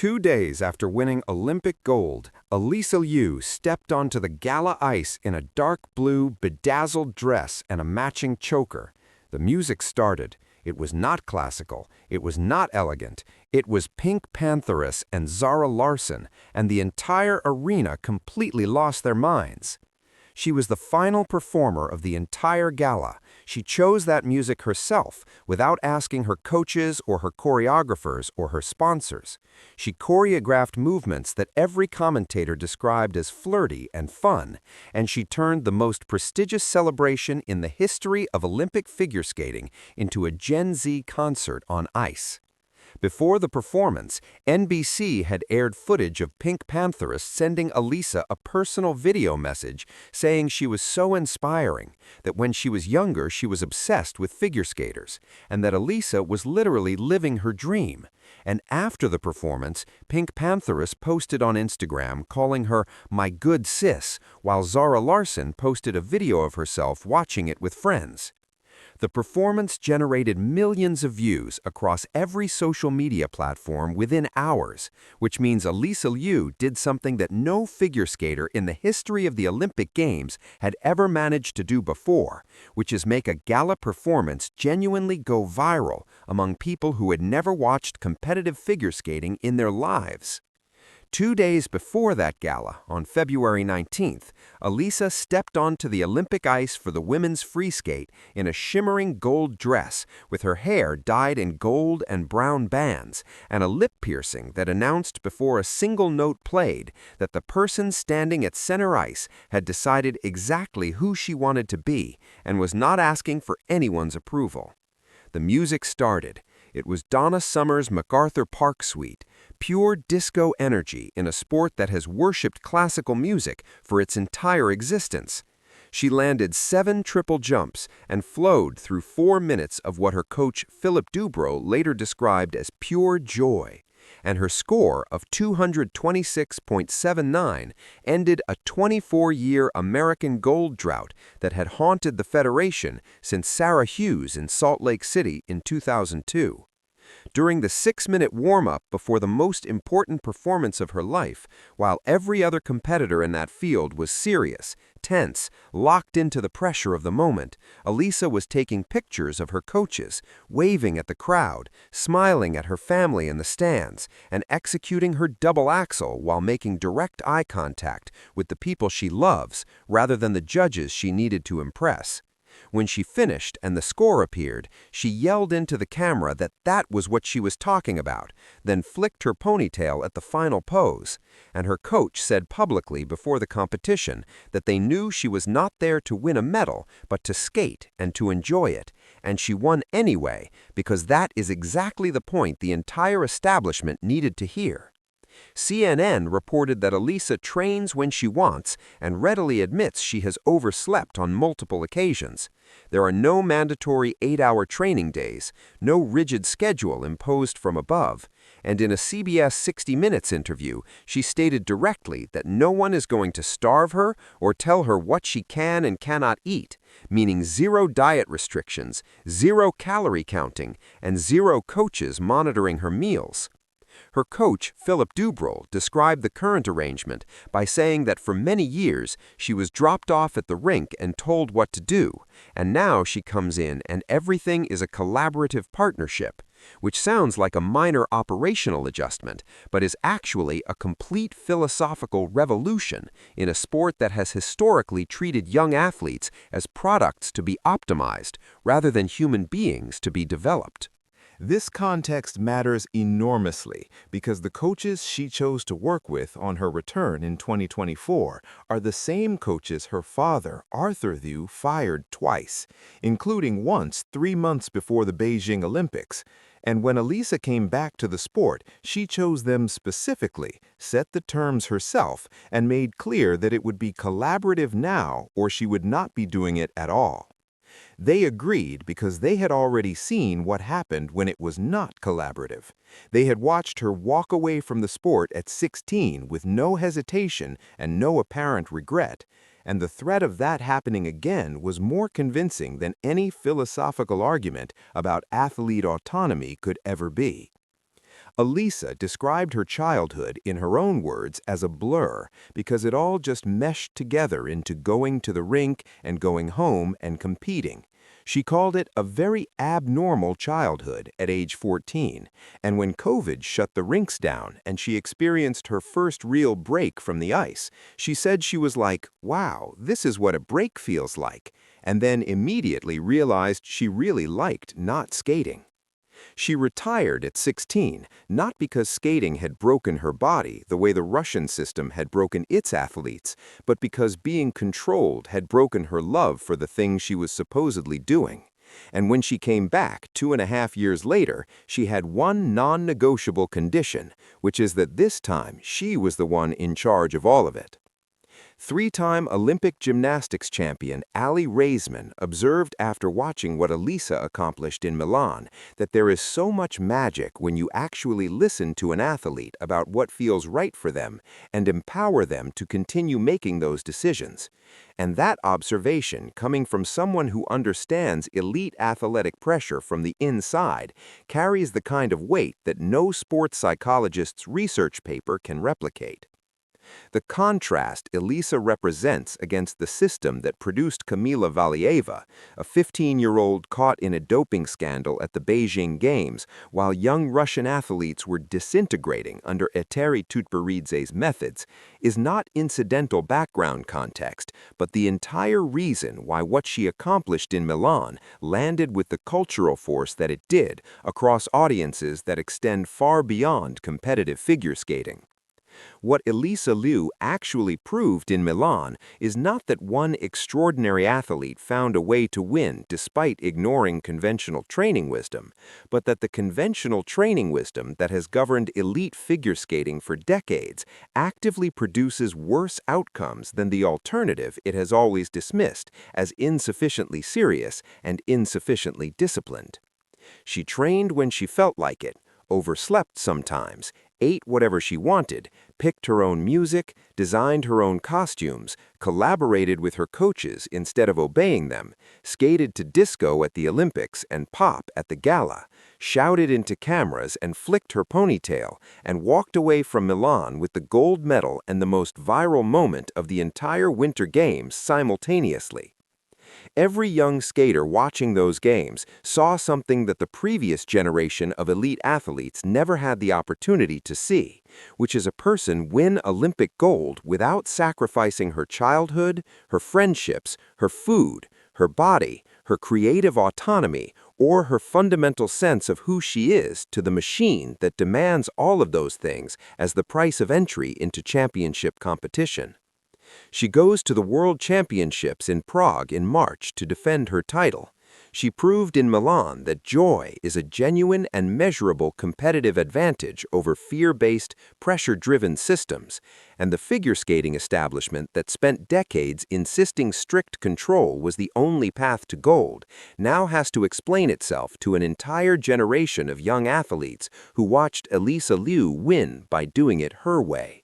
2 days after winning Olympic gold, Alysa Liu stepped onto the gala ice in a dark blue, bedazzled dress and a matching choker. The music started. It was not classical. It was not elegant. It was Pink Pantheress and Zara Larsson, and the entire arena completely lost their minds. She was the final performer of the entire gala. She chose that music herself, without asking her coaches or her choreographers or her sponsors. She choreographed movements that every commentator described as flirty and fun, and she turned the most prestigious celebration in the history of Olympic figure skating into a Gen Z concert on ice. Before the performance, NBC had aired footage of Pink Pantheress sending Alysa a personal video message saying she was so inspiring, that when she was younger she was obsessed with figure skaters, and that Alysa was literally living her dream. And after the performance, Pink Pantheress posted on Instagram calling her "my good sis," while Zara Larsson posted a video of herself watching it with friends. The performance generated millions of views across every social media platform within hours, which means Alysa Liu did something that no figure skater in the history of the Olympic Games had ever managed to do before, which is make a gala performance genuinely go viral among people who had never watched competitive figure skating in their lives. 2 days before that gala, on February 19th, Alysa stepped onto the Olympic ice for the women's free skate in a shimmering gold dress with her hair dyed in gold and brown bands and a lip piercing that announced before a single note played that the person standing at center ice had decided exactly who she wanted to be and was not asking for anyone's approval. The music started. It was Donna Summer's MacArthur Park Suite, pure disco energy in a sport that has worshipped classical music for its entire existence. She landed 7 triple jumps and flowed through 4 minutes of what her coach Philip Dubrow later described as pure joy. And her score of 226.79 ended a 24-year American gold drought that had haunted the Federation since Sarah Hughes in Salt Lake City in 2002. During the 6-minute warm-up before the most important performance of her life, while every other competitor in that field was serious, tense, locked into the pressure of the moment, Alysa was taking pictures of her coaches, waving at the crowd, smiling at her family in the stands, and executing her double axel while making direct eye contact with the people she loves rather than the judges she needed to impress. When she finished and the score appeared, she yelled into the camera that that was what she was talking about, then flicked her ponytail at the final pose. And her coach said publicly before the competition that they knew she was not there to win a medal, but to skate and to enjoy it. And she won anyway, because that is exactly the point the entire establishment needed to hear. CNN reported that Alysa trains when she wants and readily admits she has overslept on multiple occasions. There are no mandatory 8-hour training days, no rigid schedule imposed from above, and in a CBS 60 Minutes interview, she stated directly that no one is going to starve her or tell her what she can and cannot eat, meaning 0 diet restrictions, 0 calorie counting, and 0 coaches monitoring her meals. Her coach, Philip Dubrow, described the current arrangement by saying that for many years she was dropped off at the rink and told what to do, and now she comes in and everything is a collaborative partnership, which sounds like a minor operational adjustment, but is actually a complete philosophical revolution in a sport that has historically treated young athletes as products to be optimized rather than human beings to be developed. This context matters enormously because the coaches she chose to work with on her return in 2024 are the same coaches her father, Arthur Liu, fired twice, including once 3 months before the Beijing Olympics. And when Alysa came back to the sport, she chose them specifically, set the terms herself, and made clear that it would be collaborative now or she would not be doing it at all. They agreed because they had already seen what happened when it was not collaborative. They had watched her walk away from the sport at 16 with no hesitation and no apparent regret, and the threat of that happening again was more convincing than any philosophical argument about athlete autonomy could ever be. Alysa described her childhood in her own words as a blur because it all just meshed together into going to the rink and going home and competing. She called it a very abnormal childhood at age 14, and when COVID shut the rinks down and she experienced her first real break from the ice, she said she was like, "Wow, this is what a break feels like," and then immediately realized she really liked not skating. She retired at 16, not because skating had broken her body the way the Russian system had broken its athletes, but because being controlled had broken her love for the thing she was supposedly doing. And when she came back 2.5 years later, she had one non-negotiable condition, which is that this time she was the one in charge of all of it. Three-time Olympic gymnastics champion Ali Raisman observed after watching what Alysa accomplished in Milan that there is so much magic when you actually listen to an athlete about what feels right for them and empower them to continue making those decisions. And that observation, coming from someone who understands elite athletic pressure from the inside, carries the kind of weight that no sports psychologist's research paper can replicate. The contrast Alysa represents against the system that produced Kamila Valieva, a 15-year-old caught in a doping scandal at the Beijing Games while young Russian athletes were disintegrating under Eteri Tutberidze's methods, is not incidental background context, but the entire reason why what she accomplished in Milan landed with the cultural force that it did across audiences that extend far beyond competitive figure skating. What Alysa Liu actually proved in Milan is not that one extraordinary athlete found a way to win despite ignoring conventional training wisdom, but that the conventional training wisdom that has governed elite figure skating for decades actively produces worse outcomes than the alternative it has always dismissed as insufficiently serious and insufficiently disciplined. She trained when she felt like it, overslept sometimes, ate whatever she wanted, picked her own music, designed her own costumes, collaborated with her coaches instead of obeying them, skated to disco at the Olympics and pop at the gala, shouted into cameras and flicked her ponytail, and walked away from Milan with the gold medal and the most viral moment of the entire Winter Games simultaneously. Every young skater watching those games saw something that the previous generation of elite athletes never had the opportunity to see, which is a person win Olympic gold without sacrificing her childhood, her friendships, her food, her body, her creative autonomy, or her fundamental sense of who she is to the machine that demands all of those things as the price of entry into championship competition. She goes to the World Championships in Prague in March to defend her title. She proved in Milan that joy is a genuine and measurable competitive advantage over fear-based, pressure-driven systems, and the figure skating establishment that spent decades insisting strict control was the only path to gold now has to explain itself to an entire generation of young athletes who watched Alysa Liu win by doing it her way.